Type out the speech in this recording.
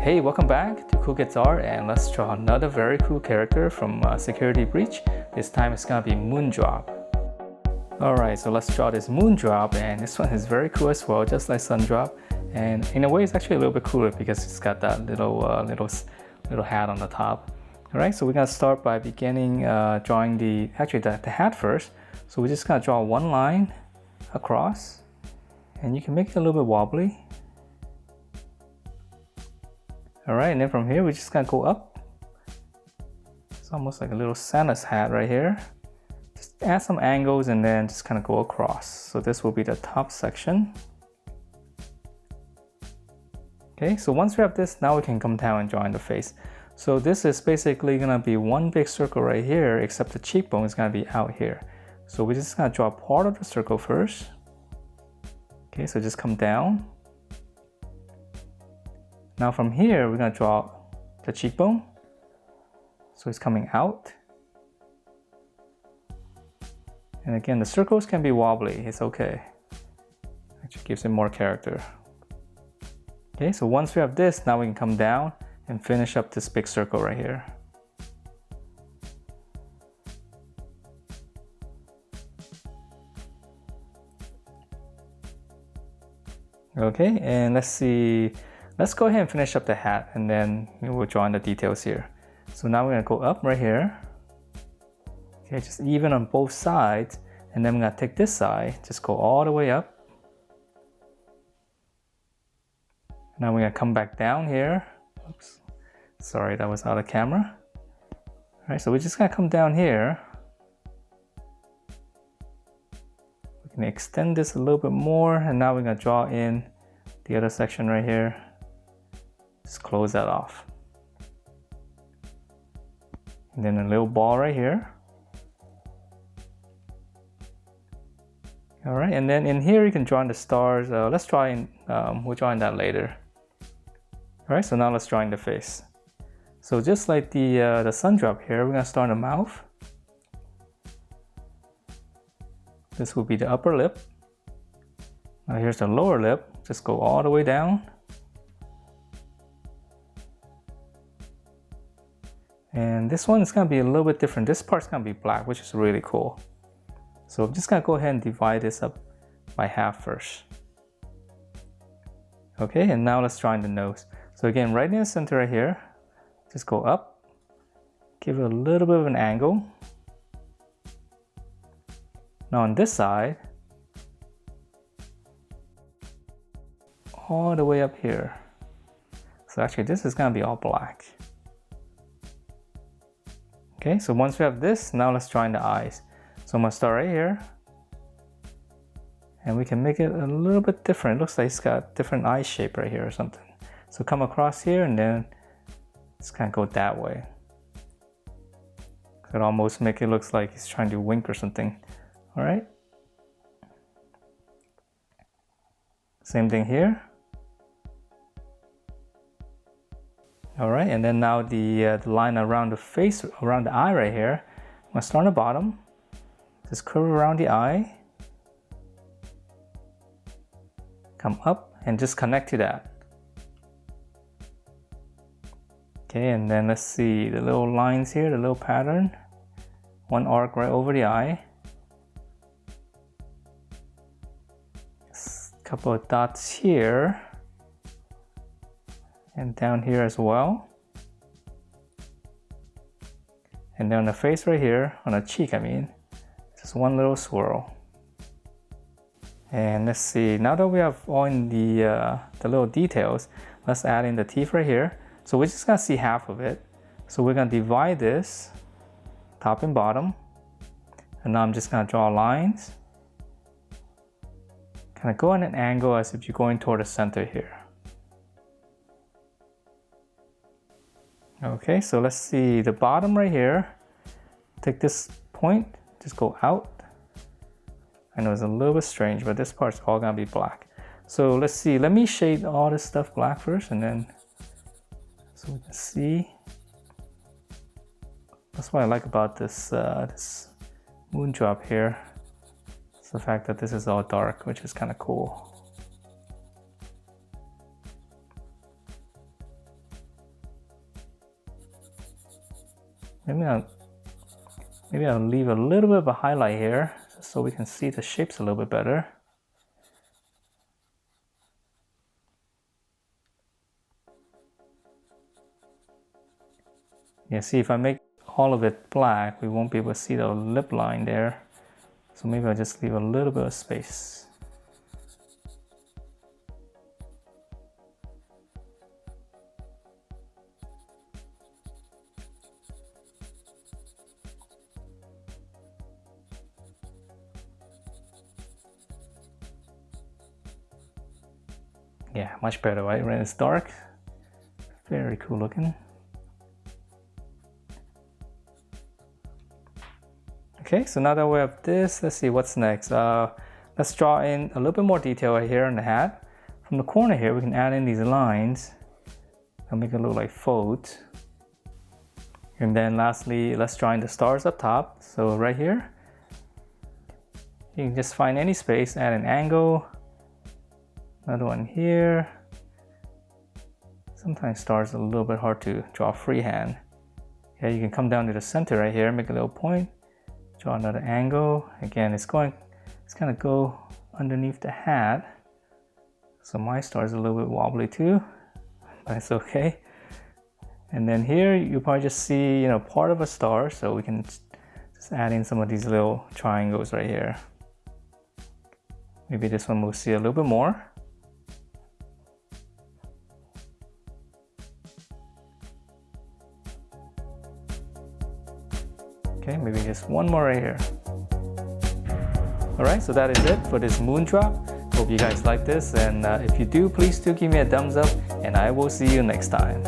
Hey, welcome back to Cool Guitar, and let's draw another very cool character from Security Breach. This time it's gonna be Moondrop. Alright, so let's draw this Moondrop, and this one is very cool as well, just like Sundrop. And in a way it's actually a little bit cooler because it's got that little hat on the top. Alright, so we're gonna start by beginning drawing the hat first. So we're just gonna draw one line across, and you can make it a little bit wobbly. Alright, and then from here we're just gonna go up. It's almost like a little Santa's hat right here. Just add some angles and then just kind of go across. So this will be the top section. Okay, so once we have this, now we can come down and draw in the face. So this is basically gonna be one big circle right here, except the cheekbone is gonna be out here. So we're just gonna draw part of the circle first. Okay, so just come down. Now from here, we're gonna draw the cheekbone. So it's coming out. And again, the circles can be wobbly, it's okay. Actually gives it more character. Okay, so once we have this, now we can come down and finish up this big circle right here. Okay, and let's go ahead and finish up the hat, and then we'll draw in the details here. So now we're gonna go up right here. Okay, just even on both sides, and then we're gonna take this side, just go all the way up. Now we're gonna come back down here. Oops, sorry, that was out of camera. All right, so we're just gonna come down here. We can extend this a little bit more, and now we're gonna draw in the other section right here. Just close that off. And then a little ball right here. All right, and then in here you can draw in the stars. Let's draw in, we'll draw in that later. All right, so now let's draw in the face. So just like the Sundrop here, we're gonna start in the mouth. This will be the upper lip. Now here's the lower lip. Just go all the way down. And this one is gonna be a little bit different. This part's gonna be black, which is really cool. So I'm just gonna go ahead and divide this up by half first. Okay, and now let's draw in the nose. So again, right in the center right here, just go up, give it a little bit of an angle. Now on this side, all the way up here. So actually this is gonna be all black. Okay, so once we have this, now let's draw in the eyes. So I'm gonna start right here. And we can make it a little bit different. It looks like it's got different eye shape right here or something. So come across here and then just kind of go that way. Could almost make it look like he's trying to wink or something. All right. Same thing here. All right, and then now the line around the face, around the eye right here. I'm gonna start on the bottom. Just curve around the eye. Come up and just connect to that. Okay, and then let's see the little lines here, the little pattern. One arc right over the eye. Just a couple of dots here. And down here as well. And then on the face right here, on the cheek I mean, just one little swirl. And let's see, now that we have all in the little details, let's add in the teeth right here. So we're just gonna see half of it. So we're gonna divide this, top and bottom. And now I'm just gonna draw lines. Kind of go at an angle as if you're going toward the center here. Okay, so let's see the bottom right here. Take this point, just go out. I know it's a little bit strange, but this part's all gonna be black. So let's see, let me shade all this stuff black first, and then so we can see. That's what I like about this this Moondrop here. It's the fact that this is all dark, which is kind of cool. maybe I'll leave a little bit of a highlight here so we can see the shapes a little bit better. Yeah, see, if I make all of it black, we won't be able to see the lip line there. So maybe I'll just leave a little bit of space. Yeah, much better, right? When it's dark, very cool looking. Okay, so now that we have this, let's see what's next. Let's draw in a little bit more detail right here on the hat. From the corner here, we can add in these lines and make it look like folds. And then lastly, let's draw in the stars up top. So right here, you can just find any space, add an angle. Another one here. Sometimes stars are a little bit hard to draw freehand. Yeah, you can come down to the center right here, make a little point. Draw another angle. Again, it's gonna go underneath the hat. So my star is a little bit wobbly too. That's okay. And then here you probably just see, you know, part of a star. So we can just add in some of these little triangles right here. Maybe this one we'll see a little bit more. Okay, maybe just one more right here. Alright, so that is it for this Moondrop. Hope you guys like this, and if you do, please do give me a thumbs up, and I will see you next time.